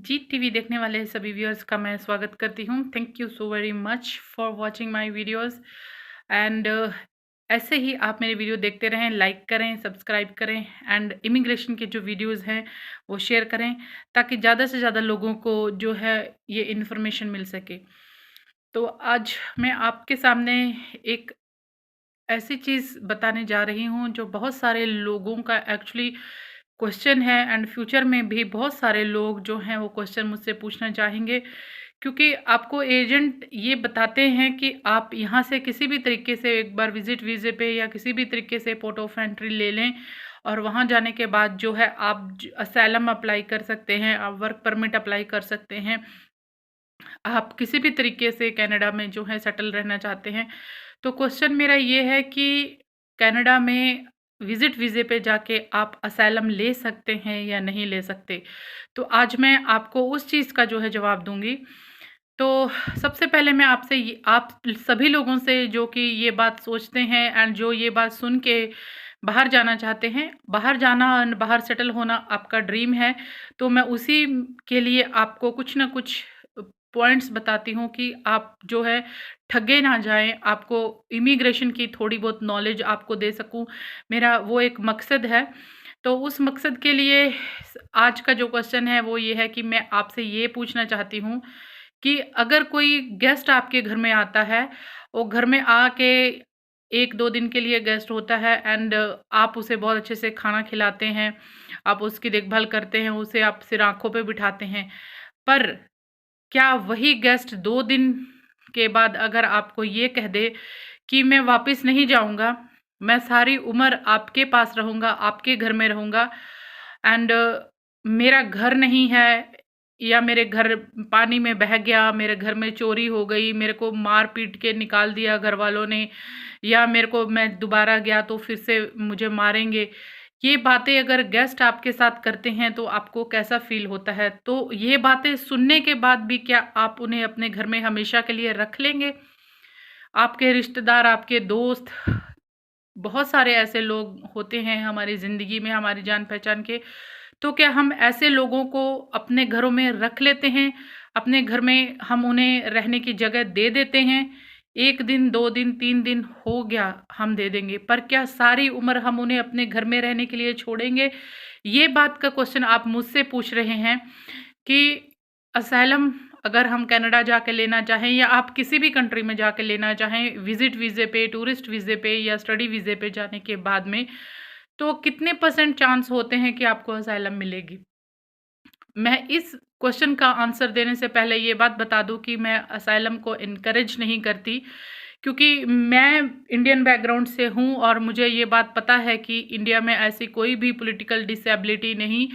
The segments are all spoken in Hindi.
जी टीवी देखने वाले सभी व्यूअर्स का मैं स्वागत करती हूँ। Thank you so very much for watching my videos and ऐसे ही आप मेरे वीडियो देखते रहें, लाइक करें, सब्सक्राइब करें एंड इमिग्रेशन के जो वीडियोस हैं वो शेयर करें ताकि ज़्यादा से ज़्यादा लोगों को जो है ये इन्फॉर्मेशन मिल सके। तो आज मैं आपके सामने एक ऐसी चीज़ बताने जा रही हूँ जो बहुत सारे लोगों का एक्चुअली क्वेश्चन है एंड फ्यूचर में भी बहुत सारे लोग जो हैं वो क्वेश्चन मुझसे पूछना चाहेंगे, क्योंकि आपको एजेंट ये बताते हैं कि आप यहाँ से किसी भी तरीके से एक बार विजिट वीज़े पे या किसी भी तरीके से पोर्ट ऑफ एंट्री ले लें और वहाँ जाने के बाद जो है आप असैलम अप्लाई कर सकते हैं, आप वर्क परमिट अप्लाई कर सकते हैं, आप किसी भी तरीके से कनाडा में जो है सेटल रहना चाहते हैं। तो क्वेश्चन मेरा ये है कि कनाडा में विजिट वीज़े पे जाके आप असाइलम ले सकते हैं या नहीं ले सकते? तो आज मैं आपको उस चीज़ का जो है जवाब दूँगी। तो सबसे पहले मैं आपसे आप सभी लोगों से जो कि ये बात सोचते हैं एंड जो ये बात सुन के बाहर जाना चाहते हैं, बाहर जाना एंड बाहर सेटल होना आपका ड्रीम है, तो मैं उसी के लिए आपको कुछ ना कुछ पॉइंट्स बताती हूँ कि आप जो है ठगे ना जाएँ, आपको इमिग्रेशन की थोड़ी बहुत नॉलेज आपको दे सकूँ, मेरा वो एक मकसद है। तो उस मकसद के लिए आज का जो क्वेश्चन है वो ये है कि मैं आपसे ये पूछना चाहती हूँ कि अगर कोई गेस्ट आपके घर में आता है, वो घर में आके 1-2 दिन के लिए गेस्ट होता है एंड आप उसे बहुत अच्छे से खाना खिलाते हैं, आप उसकी देखभाल करते हैं, उसे आप सिर आँखों पे बिठाते हैं। पर क्या वही गेस्ट 2 दिन के बाद अगर आपको ये कह दे कि मैं वापस नहीं जाऊँगा, मैं सारी उम्र आपके पास रहूँगा, आपके घर में रहूँगा एंड मेरा घर नहीं है या मेरे घर पानी में बह गया, मेरे घर में चोरी हो गई, मेरे को मार-पीट के निकाल दिया घरवालों ने या मेरे को मैं दोबारा गया तो फिर से मुझे मारेंगे। ये बातें अगर गेस्ट आपके साथ करते हैं तो आपको कैसा फ़ील होता है? तो ये बातें सुनने के बाद भी क्या आप उन्हें अपने घर में हमेशा के लिए रख लेंगे? आपके रिश्तेदार, आपके दोस्त, बहुत सारे ऐसे लोग होते हैं हमारी ज़िंदगी में, हमारी जान-पहचान के। तो क्या हम ऐसे लोगों को अपने घरों में रख लेते हैं? अपने घर में हम उन्हें रहने की जगह दे देते हैं? 1 दिन, 2 दिन, 3 दिन हो गया, हम दे देंगे। पर क्या सारी उम्र हम उन्हें अपने घर में रहने के लिए छोड़ेंगे? ये बात का क्वेश्चन आप मुझसे पूछ रहे हैं कि असाइलम अगर हम कनाडा जाके लेना चाहें या आप किसी भी कंट्री में जाके लेना चाहें विजिट वीज़े पे, टूरिस्ट वीज़े पे या स्टडी वीज़े पे जाने के बाद में, तो कितने परसेंट चांस होते हैं कि आपको असाइलम मिलेगी? मैं इस क्वेश्चन का आंसर देने से पहले ये बात बता दूँ कि मैं असाइलम को एनकरेज नहीं करती, क्योंकि मैं इंडियन बैकग्राउंड से हूँ और मुझे ये बात पता है कि इंडिया में ऐसी कोई भी पॉलिटिकल डिसेबिलिटी नहीं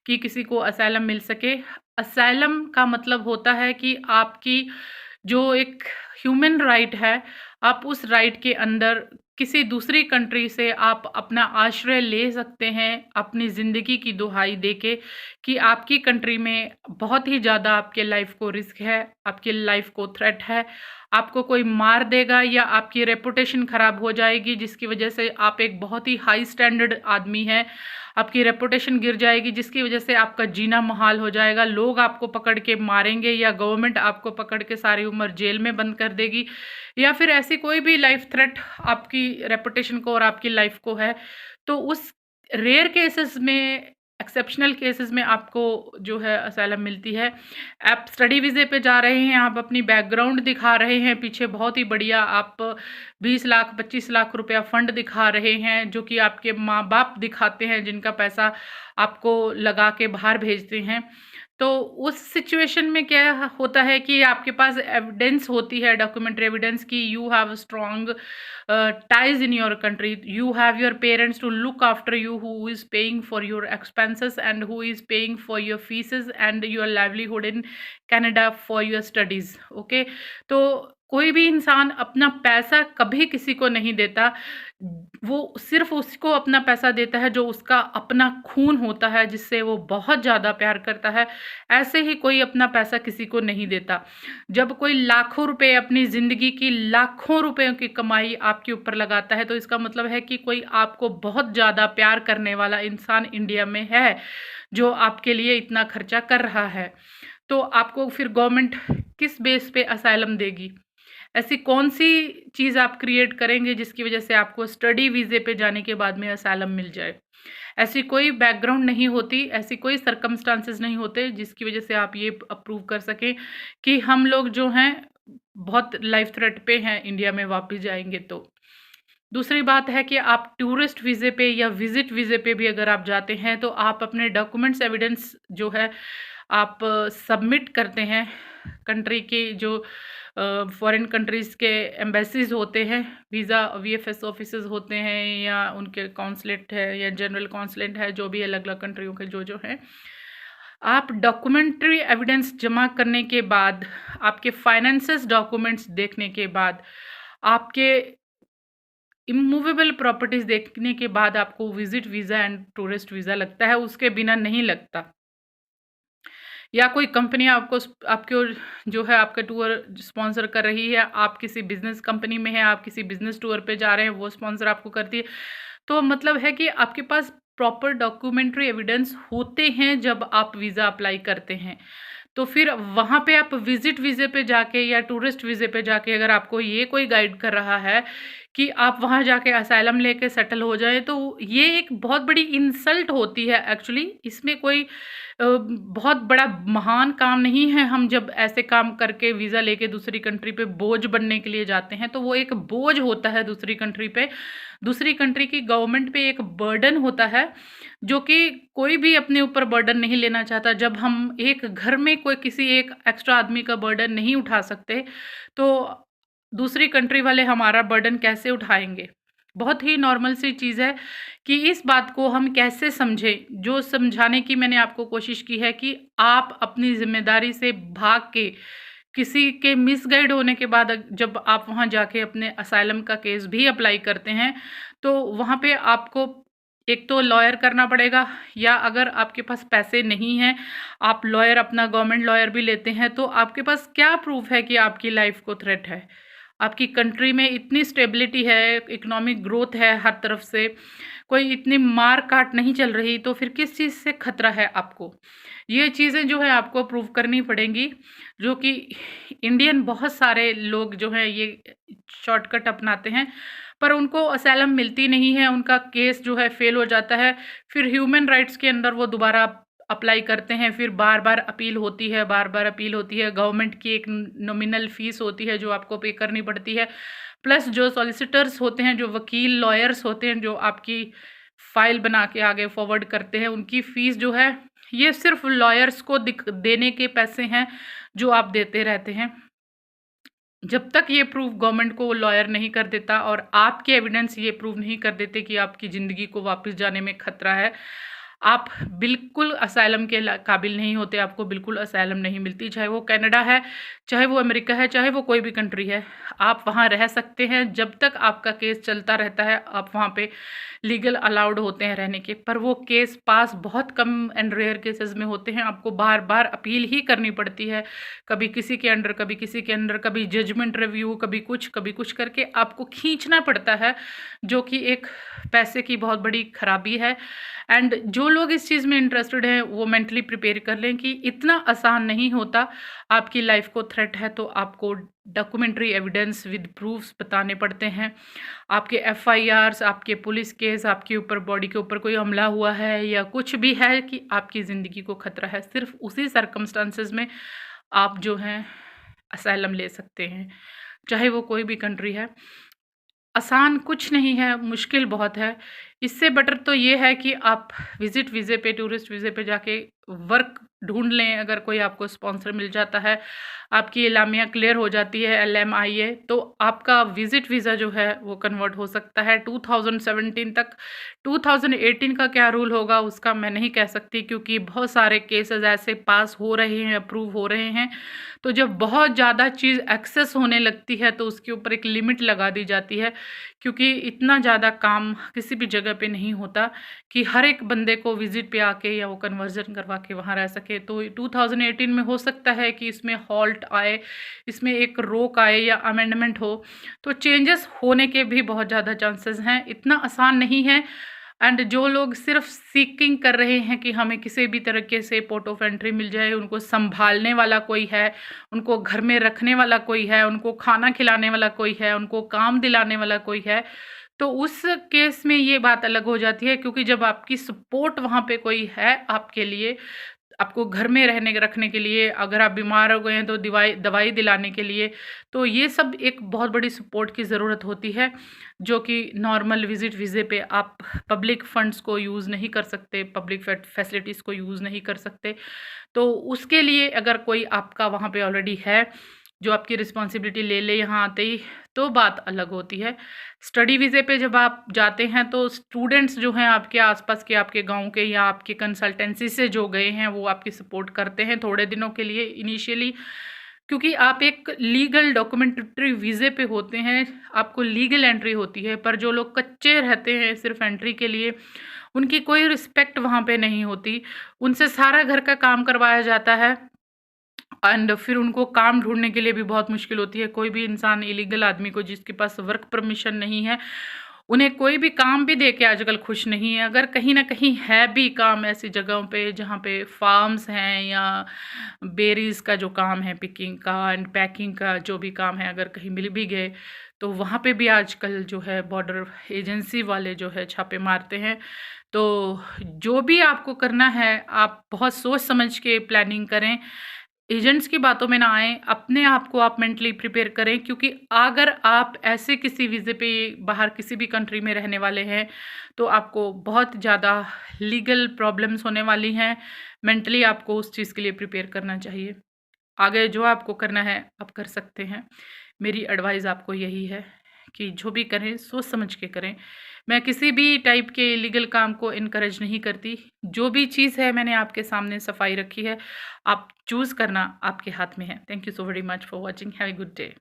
कि किसी को असाइलम मिल सके। असाइलम का मतलब होता है कि आपकी जो एक ह्यूमन राइट है, आप उस राइट के अंदर किसी दूसरी कंट्री से आप अपना आश्रय ले सकते हैं, अपनी ज़िंदगी की दुहाई देके कि आपकी कंट्री में बहुत ही ज़्यादा आपके लाइफ को रिस्क है, आपकी लाइफ को थ्रेट है, आपको कोई मार देगा या आपकी रेपुटेशन ख़राब हो जाएगी जिसकी वजह से आप एक बहुत ही हाई स्टैंडर्ड आदमी हैं, आपकी रेपुटेशन गिर जाएगी जिसकी वजह से आपका जीना मुहाल हो जाएगा, लोग आपको पकड़ के मारेंगे या गवर्नमेंट आपको पकड़ के सारी उम्र जेल में बंद कर देगी या फिर ऐसी कोई भी लाइफ थ्रेट आपकी रेपुटेशन को और आपकी लाइफ को है। तो उस रेयर केसेस में, एक्सेप्शनल केसेस में आपको जो है असाइलम मिलती है। आप स्टडी वीज़े पे जा रहे हैं, आप अपनी बैकग्राउंड दिखा रहे हैं, पीछे बहुत ही बढ़िया आप 20 लाख 25 लाख रुपया फ़ंड दिखा रहे हैं, जो कि आपके माँ-बाप दिखाते हैं, जिनका पैसा आपको लगा के बाहर भेजते हैं। तो उस सिचुएशन में क्या होता है कि आपके पास एविडेंस होती है, डॉक्यूमेंट्री एविडेंस कि you have strong ties in your country, you have your parents to look after you, who is paying for your expenses and who is paying for your fees and your livelihood in Canada for your studies. Okay, तो कोई भी इंसान अपना पैसा कभी किसी को नहीं देता। वो सिर्फ़ उसको अपना पैसा देता है जो उसका अपना खून होता है, जिससे वो बहुत ज़्यादा प्यार करता है। ऐसे ही कोई अपना पैसा किसी को नहीं देता। जब कोई लाखों रुपए अपनी ज़िंदगी की लाखों रुपयों की कमाई आपके ऊपर लगाता है, तो इसका मतलब है कि कोई आपको बहुत ज़्यादा प्यार करने वाला इंसान इंडिया में है, जो आपके लिए इतना खर्चा कर रहा है। तो आपको फिर गवर्नमेंट किस बेस पे असाइलम देगी? ऐसी कौन-सी चीज़ आप क्रिएट करेंगे जिसकी वज़ह से आपको स्टडी वीज़े पे जाने के बाद में असाइलम मिल जाए? ऐसी कोई बैकग्राउंड नहीं होती, ऐसी कोई सर्कमस्टांसेस नहीं होते जिसकी वज़ह से आप ये अप्रूव कर सकें कि हम लोग जो हैं बहुत लाइफ़ थ्रेट पे हैं इंडिया में वापस जाएँगे तो। दूसरी बात है कि आप टूरिस्ट वीज़े पे या विज़िट वीज़े पे भी अगर आप जाते हैं, तो आप अपने डॉक्यूमेंट्स एविडेंस जो है आप सबमिट करते हैं। कंट्री की जो फॉरेन कंट्रीज़ के एम्बेसीज़ होते हैं, वीज़ा वीएफएस ऑफिसेज़ होते हैं या उनके कॉन्सुलेट है या जनरल कॉन्सुलेट है, जो भी अलग-अलग कंट्रियों के जो हैं। आप डॉक्यूमेंट्री एविडेंस जमा करने के बाद, आपके फाइनेंसेस डॉक्यूमेंट्स देखने के बाद, आपके इमूवेबल प्रॉपर्टीज़ देखने के बाद आपको visit visa and tourist visa लगता है, उसके बिना नहीं लगता। या कोई कंपनी आपको जो है आपका टूर स्पॉन्सर कर रही है, आप किसी बिज़नेस कंपनी में हैं, आप किसी बिज़नेस टूर पे जा रहे हैं, वो स्पॉन्सर आपको करती है। तो मतलब है कि आपके पास प्रॉपर डॉक्यूमेंट्री एविडेंस होते हैं जब आप वीज़ा अप्लाई करते हैं। तो फिर वहाँ पे आप विज़िट वीज़े पे जाके या टूरिस्ट वीज़े पे जाके अगर आपको ये कोई गाइड कर रहा है कि आप वहाँ जाके असाइलम लेके सेटल हो जाएँ, तो ये एक बहुत बड़ी इंसल्ट होती है एक्चुअली। इसमें कोई बहुत बड़ा महान काम नहीं है। हम जब ऐसे काम करके वीज़ा लेके दूसरी कंट्री पे बोझ बनने के लिए जाते हैं, तो वो एक बोझ होता है दूसरी कंट्री पे। दूसरी कंट्री की गवर्नमेंट पे एक बर्डन होता है, जो कि कोई भी अपने ऊपर बर्डन नहीं लेना चाहता। जब हम एक घर में कोई किसी एक एक्स्ट्रा आदमी का बर्डन नहीं उठा सकते, तो दूसरी कंट्री वाले हमारा बर्डन कैसे उठाएँगे? बहुत ही नॉर्मल सी चीज़ है कि इस बात को हम कैसे समझें, जो समझाने की मैंने आपको कोशिश की है कि आप अपनी ज़िम्मेदारी से भाग के किसी के मिसगाइड होने के बाद जब आप वहाँ जाके अपने असाइलम का केस भी अप्लाई करते हैं, तो वहाँ पे आपको एक तो लॉयर करना पड़ेगा, या अगर आपके पास पैसे नहीं हैं, आप लॉयर अपना गवर्नमेंट लॉयर भी लेते हैं, तो आपके पास क्या प्रूफ़ है कि आपकी लाइफ़ को थ्रेट है? आपकी कंट्री में इतनी स्टेबिलिटी है, इकोनॉमिक ग्रोथ है हर तरफ से, कोई इतनी मार-काट नहीं चल रही, तो फिर किस चीज़ से खतरा है आपको? ये चीज़ें जो है आपको प्रूव करनी पड़ेंगी, जो कि इंडियन बहुत सारे लोग जो हैं ये शॉर्टकट अपनाते हैं, पर उनको असाइलम मिलती नहीं है, उनका केस जो है फ़ेल हो जाता है। फिर ह्यूमन राइट्स के अंदर वो दोबारा अप्लाई करते हैं, फिर बार-बार अपील होती है, बार-बार अपील होती है। गवर्नमेंट की एक नॉमिनल फ़ीस होती है जो आपको पे करनी पड़ती है। प्लस जो सॉलिसिटर्स होते हैं, जो वकील, लॉयर्स होते हैं, जो आपकी फ़ाइल बना के आगे फॉरवर्ड करते हैं, उनकी फ़ीस जो है, ये सिर्फ़ लॉयर्स को देने के पैसे हैं, जो आप देते रहते हैं। जब तक ये प्रूफ़ गवर्नमेंट को लॉयर नहीं कर देता और आपके एविडेंस ये प्रूव नहीं कर देते कि आपकी ज़िंदगी को वापस जाने में खतरा है, आप बिल्कुल असाइलम के काबिल नहीं होते, आपको बिल्कुल असाइलम नहीं मिलती। चाहे वो कनाडा है, चाहे वो अमेरिका है, चाहे वो कोई भी कंट्री है, आप वहाँ रह सकते हैं। जब तक आपका केस चलता रहता है, आप वहाँ पे लीगल अलाउड होते हैं रहने के। पर वो केस पास बहुत कम एंड रेयर केसेस में होते हैं, आपको बार-बार अपील ही करनी पड़ती है। कभी किसी के अंडर, कभी किसी के अंडर, कभी जजमेंट रिव्यू, कभी कुछ करके आपको खींचना पड़ता है, जो कि एक पैसे की बहुत बड़ी खराबी है। एंड जो लोग इस चीज़ में इंटरेस्टेड हैं, वो मेंटली प्रिपेयर कर लें कि इतना आसान नहीं होता। आपकी लाइफ को थ्रेट है, तो आपको डॉक्यूमेंट्री एविडेंस विद प्रूफ्स बताने पड़ते हैं। आपके एफआईआर्स, आपके पुलिस केस, आपके ऊपर बॉडी के ऊपर कोई हमला हुआ है या कुछ भी है कि आपकी ज़िंदगी को खतरा है, सिर्फ उसी सर्कमस्टांसेस में आप जो हैं असाइलम ले सकते हैं, चाहे वो कोई भी कंट्री है। आसान कुछ नहीं है, मुश्किल बहुत है। इससे बेटर तो ये है कि आप विज़िट वीज़े पे, टूरिस्ट वीज़े पे जाके वर्क ढूंढ लें, अगर कोई आपको स्पॉन्सर मिल जाता है, आपकी इलामिया क्लियर हो जाती है LMIA, तो आपका विजिट वीज़ा जो है वो कन्वर्ट हो सकता है 2017 तक। 2018 का क्या रूल होगा उसका मैं नहीं कह सकती, क्योंकि बहुत सारे केसेस ऐसे पास हो रहे हैं, अप्रूव हो रहे हैं। तो जब बहुत ज़्यादा चीज़ एक्सेस होने लगती है तो उसके ऊपर एक लिमिट लगा दी जाती है, क्योंकि इतना ज़्यादा काम किसी भी जगह पे नहीं होता कि हर एक बंदे को विजिट पे आके या वो कन्वर्जन करवा के वहाँ रह सके। तो 2018 में हो सकता है कि इसमें हॉल्ट आए, इसमें एक रोक आए या अमेंडमेंट हो, तो चेंजेस होने के भी बहुत ज़्यादा चांसेस हैं। इतना आसान नहीं है। एंड जो लोग सिर्फ सीकिंग कर रहे हैं कि हमें किसी भी तरीके से पोर्ट ऑफ एंट्री मिल जाए, उनको संभालने वाला कोई है, उनको घर में रखने वाला कोई है, उनको खाना खिलाने वाला कोई है, उनको काम दिलाने वाला कोई है, तो उस केस में ये बात अलग हो जाती है, क्योंकि जब आपकी सपोर्ट वहाँ पे कोई है आपके लिए, आपको घर में रहने रखने के लिए, अगर आप बीमार हो गए हैं तो दवाई दिलाने के लिए, तो ये सब एक बहुत बड़ी सपोर्ट की ज़रूरत होती है, जो कि नॉर्मल विजिट वीज़े पे आप पब्लिक फंड्स को यूज़ नहीं कर सकते, पब्लिक फैसिलिटीज़ को यूज़ नहीं कर सकते। तो उसके लिए अगर कोई आपका वहाँ पे ऑलरेडी है, जो आपकी रिस्पॉन्सिबिलिटी ले ले यहाँ आते ही, तो बात अलग होती है। स्टडी वीज़े पे जब आप जाते हैं तो स्टूडेंट्स जो हैं आपके आसपास के, आपके गांव के या आपकी कंसल्टेंसी से जो गए हैं, वो आपकी सपोर्ट करते हैं थोड़े दिनों के लिए इनिशियली, क्योंकि आप एक लीगल डॉक्यूमेंट्री वीज़े पे होते हैं, आपको लीगल एंट्री होती है। पर जो लोग कच्चे रहते हैं सिर्फ एंट्री के लिए, उनकी कोई रिस्पेक्ट वहाँ पे नहीं होती, उनसे सारा घर का काम करवाया जाता है एंड फिर उनको काम ढूँढने के लिए भी बहुत मुश्किल होती है। कोई भी इंसान, इलीगल आदमी को जिसके पास वर्क परमिशन नहीं है, उन्हें कोई भी काम भी दे के आजकल खुश नहीं है। अगर कहीं न कहीं है भी काम ऐसी जगहों पे जहाँ पे फार्म्स हैं या बेरीज़ का जो काम है, पिकिंग का एंड पैकिंग का जो भी काम है, अगर कहीं मिल भी गए, तो वहाँ पे भी आजकल जो है बॉर्डर एजेंसी वाले जो है छापे मारते हैं। तो जो भी आपको करना है, आप बहुत सोच समझ के प्लानिंग करें, एजेंट्स की बातों में ना आएँ, अपने आप को आप मेंटली प्रिपेयर करें, क्योंकि अगर आप ऐसे किसी वीज़े पे बाहर किसी भी कंट्री में रहने वाले हैं, तो आपको बहुत ज़्यादा लीगल प्रॉब्लम्स होने वाली हैं। मेंटली आपको उस चीज़ के लिए प्रिपेयर करना चाहिए। आगे जो आपको करना है, आप कर सकते हैं। मेरी एडवाइस आपको यही है कि जो भी करें, सोच समझ के करें। मैं किसी भी टाइप के इलीगल काम को इनकरेज नहीं करती। जो भी चीज़ है मैंने आपके सामने सफाई रखी है, आप चूज़ करना आपके हाथ में है। Thank you so very much for watching. Have a good day.